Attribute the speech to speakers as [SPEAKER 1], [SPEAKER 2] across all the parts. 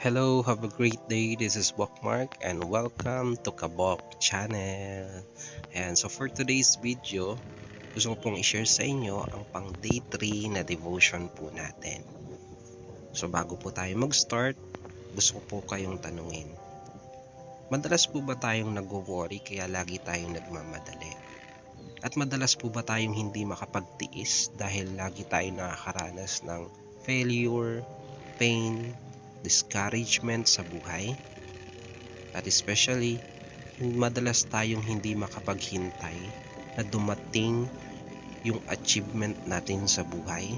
[SPEAKER 1] Hello, have a great day. This is Bookmark and welcome to Kabok channel. And so for today's video, gusto ko pong i-share sa inyo ang pang day 3 na devotion po natin. So bago po tayo mag-start, gusto ko po kayong tanungin. Madalas po ba tayong nagwo-worry kaya lagi tayong nagmamadali? At madalas po ba tayong hindi makapagtiis dahil lagi tayong nakakaranas ng failure, pain, discouragement sa buhay? At especially, madalas tayong hindi makapaghintay na dumating yung achievement natin sa buhay.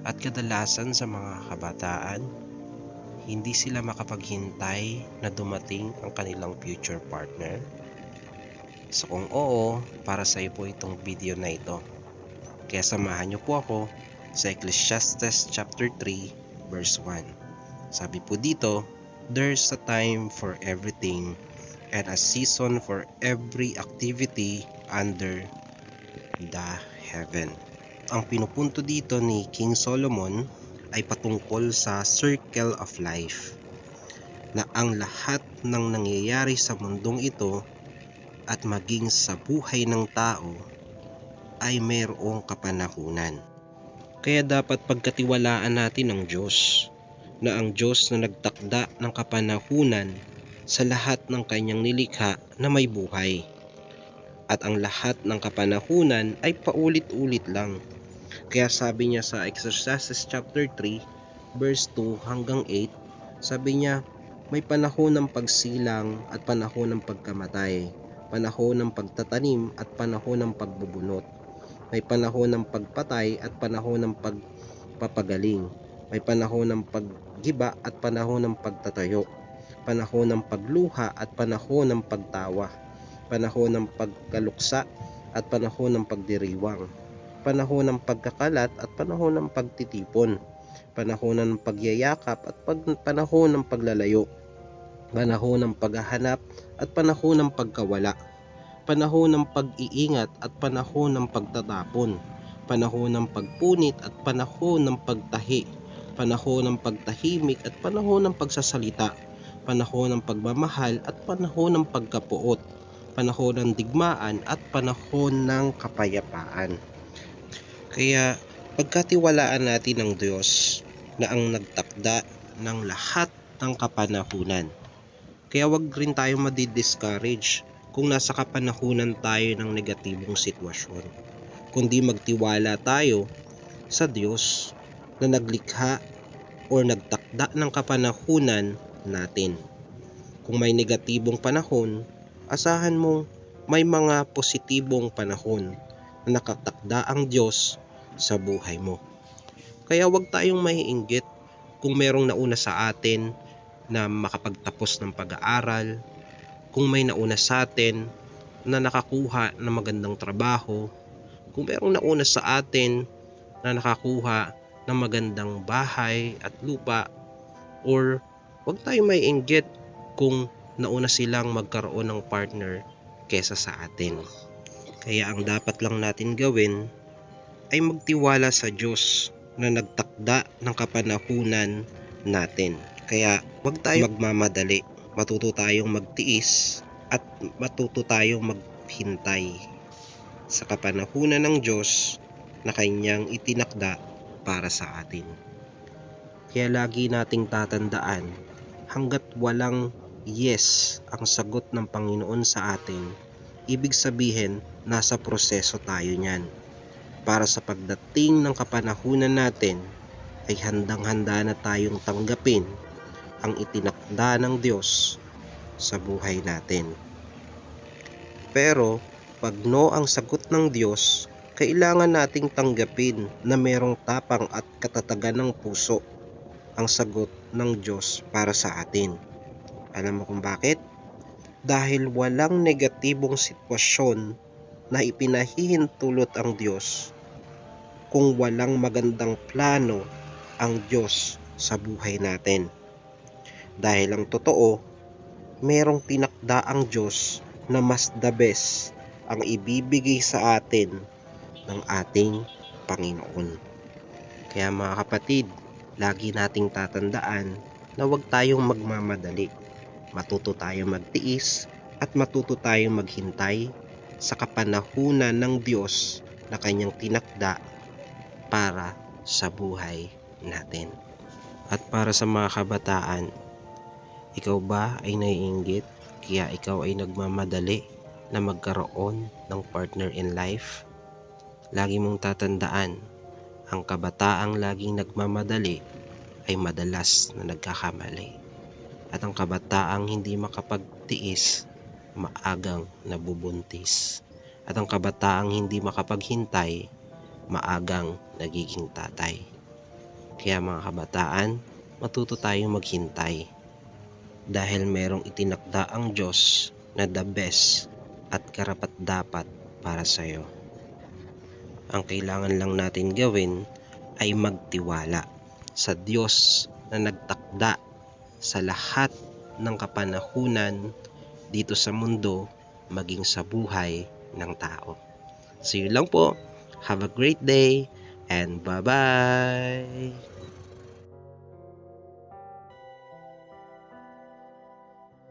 [SPEAKER 1] At kadalasan sa mga kabataan, hindi sila makapaghintay na dumating ang kanilang future partner. So kung oo, para sa iyo po itong video na ito. Kaya samahan niyo po ako sa Ecclesiastes chapter 3 verse 1. Sabi po dito, there's a time for everything and a season for every activity under the heaven. Ang pinupunto dito ni King Solomon ay patungkol sa circle of life, na ang lahat ng nangyayari sa mundong ito at maging sa buhay ng tao ay mayroong kapanahunan. Kaya dapat pagkatiwalaan natin ang Diyos, na ang Diyos na nagtakda ng kapanahunan sa lahat ng kanyang nilikha na may buhay. At ang lahat ng kapanahunan ay paulit-ulit lang. Kaya sabi niya sa Ecclesiastes chapter 3 verse 2 hanggang 8, sabi niya, may panahon ng pagsilang at panahon ng pagkamatay, panahon ng pagtatanim at panahon ng pagbubunot, may panahon ng pagpatay at panahon ng pagpapagaling, may panahon ng paggiba at panahon ng pagtatayo, panahon ng pagluha at panahon ng pagtawa, panahon ng pagkaluksa at panahon ng pagdiriwang, panahon ng pagkakalat at panahon ng pagtitipon, panahon ng pagyayakap at panahon ng paglalayo, panahon ng paghahanap at panahon ng pagkawala, panahon ng pag-iingat at panahon ng pagtatapon, panahon ng pagpunit at panahon ng pagtahi, panahon ng pagtahimik at panahon ng pagsasalita, panahon ng pagmamahal at panahon ng pagkapuot, panahon ng digmaan at panahon ng kapayapaan. Kaya pagkatiwalaan natin ang Diyos na ang nagtakda ng lahat ng kapanahunan. Kaya wag rin tayo madi-discourage kung nasa kapanahunan tayo ng negatibong sitwasyon, kundi magtiwala tayo sa Diyos na naglikha o nagtakda ng kapanahunan natin. Kung may negatibong panahon, asahan mong may mga positibong panahon na nakatakda ang Diyos sa buhay mo. Kaya huwag tayong maiinggit kung merong nauna sa atin na makapagtapos ng pag-aaral, kung may nauna sa atin na nakakuha ng magandang trabaho, kung merong nauna sa atin na nakakuha ng magandang bahay at lupa, or wag tayong maiinggit kung nauna silang magkaroon ng partner kesa sa atin. Kaya ang dapat lang natin gawin ay magtiwala sa Diyos na nagtakda ng kapanahunan natin. Kaya wag tayong magmamadali, matuto tayong magtiis at matuto tayong maghintay sa kapanahunan ng Diyos na kanyang itinakda para sa atin. Kaya lagi nating tatandaan, hanggat walang yes ang sagot ng Panginoon sa atin, ibig sabihin nasa proseso tayo niyan. Para sa pagdating ng kapanahunan natin, ay handang-handa na tayong tanggapin ang itinakda ng Diyos sa buhay natin. Pero pag no ang sagot ng Diyos, kailangan nating tanggapin na merong tapang at katatagan ng puso ang sagot ng Diyos para sa atin. Alam mo kung bakit? Dahil walang negatibong sitwasyon na ipinahihintulot ang Diyos kung walang magandang plano ang Diyos sa buhay natin. Dahil ang totoo, merong tinakda ang Diyos na mas the best ang ibibigay sa atin ng ating Panginoon. Kaya mga kapatid, lagi nating tatandaan na huwag tayong magmamadali. Matuto tayong magtiis at matuto tayong maghintay sa kapanahunan ng Diyos na kanyang tinakda para sa buhay natin. At para sa mga kabataan, ikaw ba ay naiinggit kaya ikaw ay nagmamadali na magkaroon ng partner in life? Lagi mong tatandaan, ang kabataang laging nagmamadali ay madalas na nagkakamali. At ang kabataang hindi makapagtiis, maagang nabubuntis. At ang kabataang hindi makapaghintay, maagang nagiging tatay. Kaya mga kabataan, matuto tayong maghintay. Dahil merong itinakda ang Diyos na the best at karapat-dapat para sa'yo. Ang kailangan lang natin gawin ay magtiwala sa Diyos na nagtakda sa lahat ng kapanahunan dito sa mundo, maging sa buhay ng tao. So yun lang po. Have a great day and bye-bye!